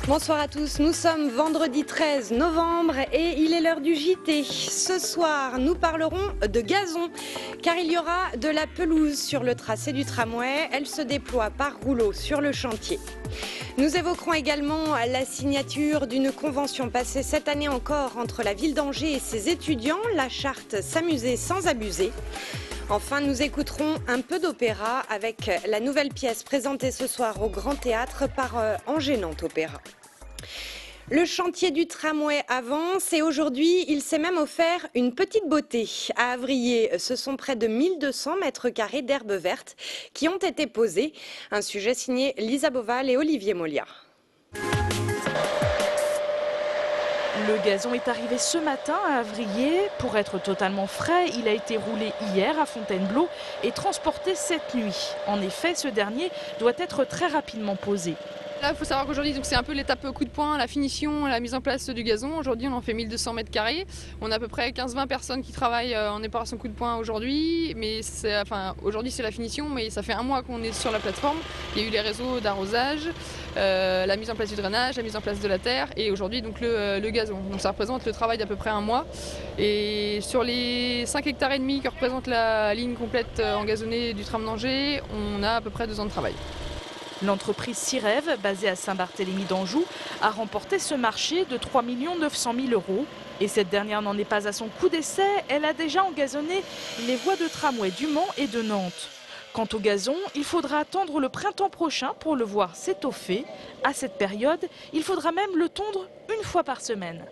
Bonsoir à tous, nous sommes vendredi 13 novembre et il est l'heure du JT. Ce soir, nous parlerons de gazon, car il y aura de la pelouse sur le tracé du tramway. Elle se déploie par rouleau sur le chantier. Nous évoquerons également la signature d'une convention passée cette année encore entre la ville d'Angers et ses étudiants, la charte S'amuser sans abuser. Enfin, nous écouterons un peu d'opéra avec la nouvelle pièce présentée ce soir au Grand Théâtre par Angers Nantes Opéra. Le chantier du tramway avance et aujourd'hui, il s'est même offert une petite beauté. À Avrier, ce sont près de 1200 mètres carrés d'herbe verte qui ont été posés. Un sujet signé Lisa Boval et Olivier Molia. Le gazon est arrivé ce matin à Avrier. Pour être totalement frais, il a été roulé hier à Fontainebleau et transporté cette nuit. En effet, ce dernier doit être très rapidement posé. Là, il faut savoir qu'aujourd'hui, c'est un peu l'étape coup de poing, la finition, la mise en place du gazon. Aujourd'hui, on en fait 1200 mètres carrés. On a à peu près 15-20 personnes qui travaillent en opération coup de poing aujourd'hui. Mais aujourd'hui, c'est la finition, mais ça fait un mois qu'on est sur la plateforme. Il y a eu les réseaux d'arrosage, la mise en place du drainage, la mise en place de la terre et aujourd'hui, donc le gazon. Donc ça représente le travail d'à peu près un mois. Et sur les 5,5 hectares que représente la ligne complète engazonnée du tram d'Angers, on a à peu près 2 ans de travail. L'entreprise Sirève, basée à Saint-Barthélemy d'Anjou, a remporté ce marché de 3 900 000 €. Et cette dernière n'en est pas à son coup d'essai, elle a déjà engazonné les voies de tramway du Mans et de Nantes. Quant au gazon, il faudra attendre le printemps prochain pour le voir s'étoffer. À cette période, il faudra même le tondre une fois par semaine.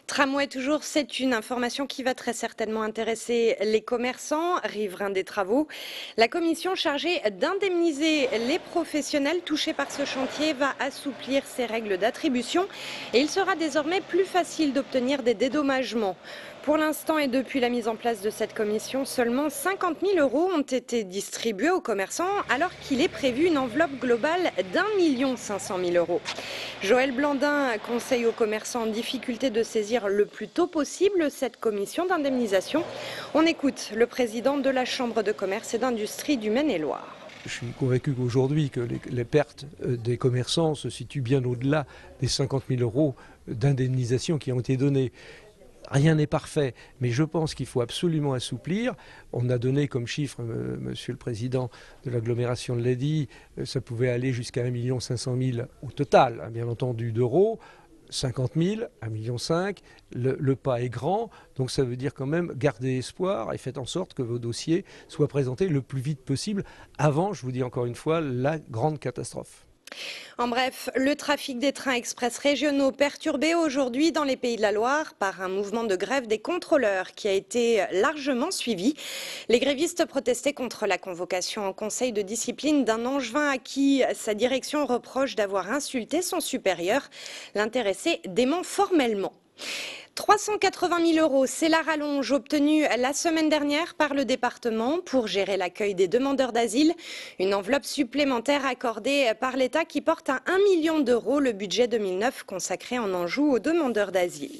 Tramway toujours, c'est une information qui va très certainement intéresser les commerçants, riverains des travaux. La commission chargée d'indemniser les professionnels touchés par ce chantier va assouplir ses règles d'attribution et il sera désormais plus facile d'obtenir des dédommagements. Pour l'instant et depuis la mise en place de cette commission, seulement 50 000 € ont été distribués aux commerçants alors qu'il est prévu une enveloppe globale d'1 500 000 €. Joël Blandin conseille aux commerçants en difficulté de saisir le plus tôt possible cette commission d'indemnisation. On écoute le président de la Chambre de commerce et d'industrie du Maine-et-Loire. Je suis convaincu qu'aujourd'hui, que les pertes des commerçants se situent bien au-delà des 50 000 € d'indemnisation qui ont été données. Rien n'est parfait, mais je pense qu'il faut absolument assouplir. On a donné comme chiffre, Monsieur le Président de l'agglomération l'a dit, ça pouvait aller jusqu'à 1 500 000 au total, bien entendu, d'euros. 50 000, 1,5 million, le pas est grand, donc ça veut dire quand même garder espoir et faites en sorte que vos dossiers soient présentés le plus vite possible avant, je vous dis encore une fois, la grande catastrophe. En bref, le trafic des trains express régionaux perturbé aujourd'hui dans les Pays de la Loire par un mouvement de grève des contrôleurs qui a été largement suivi. Les grévistes protestaient contre la convocation en conseil de discipline d'un Angevin à qui sa direction reproche d'avoir insulté son supérieur. L'intéressé dément formellement. 380 000 €, c'est la rallonge obtenue la semaine dernière par le département pour gérer l'accueil des demandeurs d'asile. Une enveloppe supplémentaire accordée par l'État qui porte à 1 million d'euros le budget 2009 consacré en Anjou aux demandeurs d'asile.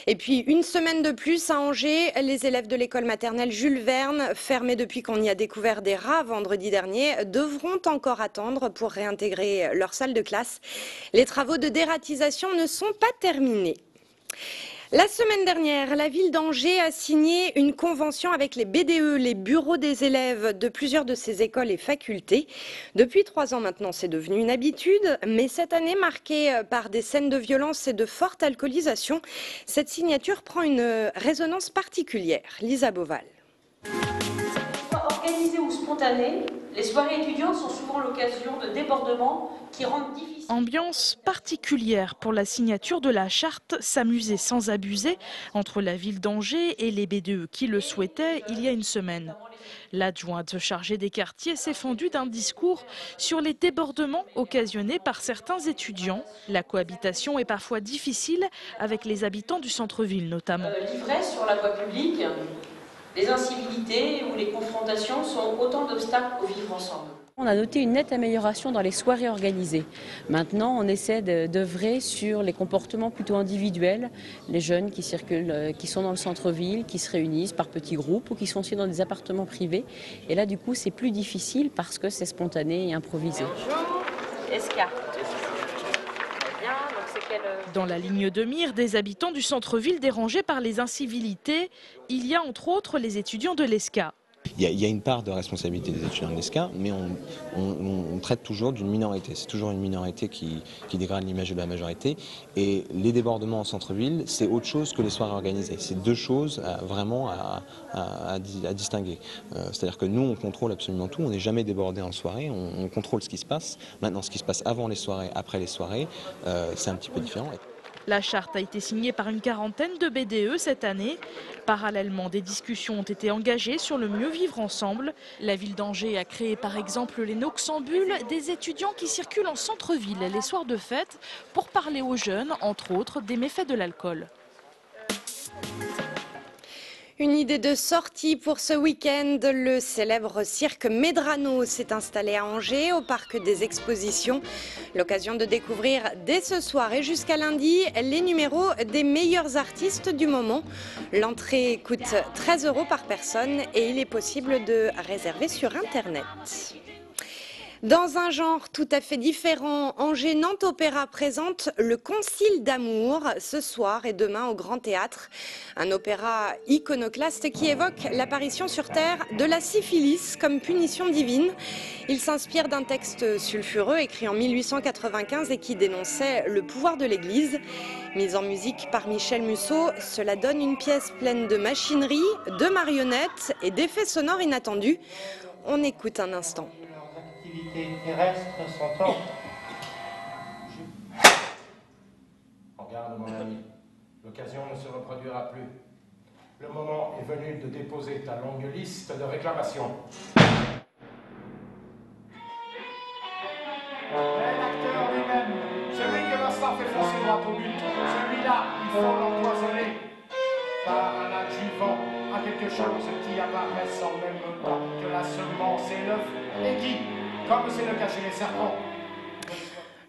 Et puis, une semaine de plus à Angers, les élèves de l'école maternelle Jules Verne, fermée depuis qu'on y a découvert des rats vendredi dernier, devront encore attendre pour réintégrer leur salle de classe. Les travaux de dératisation ne sont pas terminés. La semaine dernière, la ville d'Angers a signé une convention avec les BDE, les bureaux des élèves de plusieurs de ses écoles et facultés. Depuis 3 ans maintenant, c'est devenu une habitude, mais cette année marquée par des scènes de violence et de forte alcoolisation, cette signature prend une résonance particulière. Lisa Boval. Organisées ou spontanées, les soirées étudiantes sont souvent l'occasion de débordements qui rendent difficile. Ambiance particulière pour la signature de la charte S'amuser sans abuser entre la ville d'Angers et les BDE qui le souhaitaient il y a une semaine. L'adjointe chargée des quartiers s'est fendue d'un discours sur les débordements occasionnés par certains étudiants. La cohabitation est parfois difficile avec les habitants du centre-ville notamment. L'ivresse sur la voie publique, les incivilités ou les confrontations sont autant d'obstacles au vivre ensemble. On a noté une nette amélioration dans les soirées organisées. Maintenant, on essaie d'œuvrer sur les comportements plutôt individuels, les jeunes qui circulent, qui sont dans le centre-ville, qui se réunissent par petits groupes ou qui sont aussi dans des appartements privés. Et là, du coup, c'est plus difficile parce que c'est spontané et improvisé. Esca. Bien, donc c'est quel... Dans la ligne de mire des habitants du centre-ville dérangés par les incivilités, il y a entre autres les étudiants de l'ESCA. Il y a une part de responsabilité des étudiants de l'ESCA, mais on traite toujours d'une minorité. C'est toujours une minorité qui dégrade l'image de la majorité. Et les débordements en centre-ville, c'est autre chose que les soirées organisées. C'est deux choses vraiment à distinguer. C'est-à-dire que nous, on contrôle absolument tout. On n'est jamais débordé en soirée. On contrôle ce qui se passe. Maintenant, ce qui se passe avant les soirées, après les soirées, c'est un petit peu différent. La charte a été signée par une quarantaine de BDE cette année. Parallèlement, des discussions ont été engagées sur le mieux vivre ensemble. La ville d'Angers a créé par exemple les Noxambules, des étudiants qui circulent en centre-ville les soirs de fête pour parler aux jeunes, entre autres, des méfaits de l'alcool. Une idée de sortie pour ce week-end. Le célèbre cirque Medrano s'est installé à Angers, au parc des expositions. L'occasion de découvrir dès ce soir et jusqu'à lundi les numéros des meilleurs artistes du moment. L'entrée coûte 13 € par personne et il est possible de réserver sur Internet. Dans un genre tout à fait différent, Angers Nantes Opéra présente Le Concile d'amour ce soir et demain au Grand Théâtre. Un opéra iconoclaste qui évoque l'apparition sur Terre de la syphilis comme punition divine. Il s'inspire d'un texte sulfureux écrit en 1895 et qui dénonçait le pouvoir de l'Église. Mise en musique par Michel Musso, cela donne une pièce pleine de machinerie, de marionnettes et d'effets sonores inattendus. On écoute un instant. Terrestres sont en... Regarde mon ami, l'occasion ne se reproduira plus. Le moment est venu de déposer ta longue liste de réclamations. Mais l'acteur lui-même, celui que l'instant fait foncer droit au but, celui-là, il faut l'empoisonner par un adjuvant à quelque chose qui apparaît sans même temps que la semence et l'œuf et qui, comme c'est le cas chez les serpents.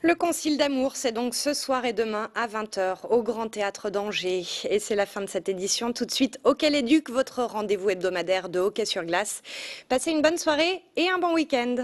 Le Concile d'amour, c'est donc ce soir et demain à 20 h au Grand Théâtre d'Angers. Et c'est la fin de cette édition. Tout de suite, Hockey les Ducs, votre rendez-vous hebdomadaire de hockey sur glace. Passez une bonne soirée et un bon week-end.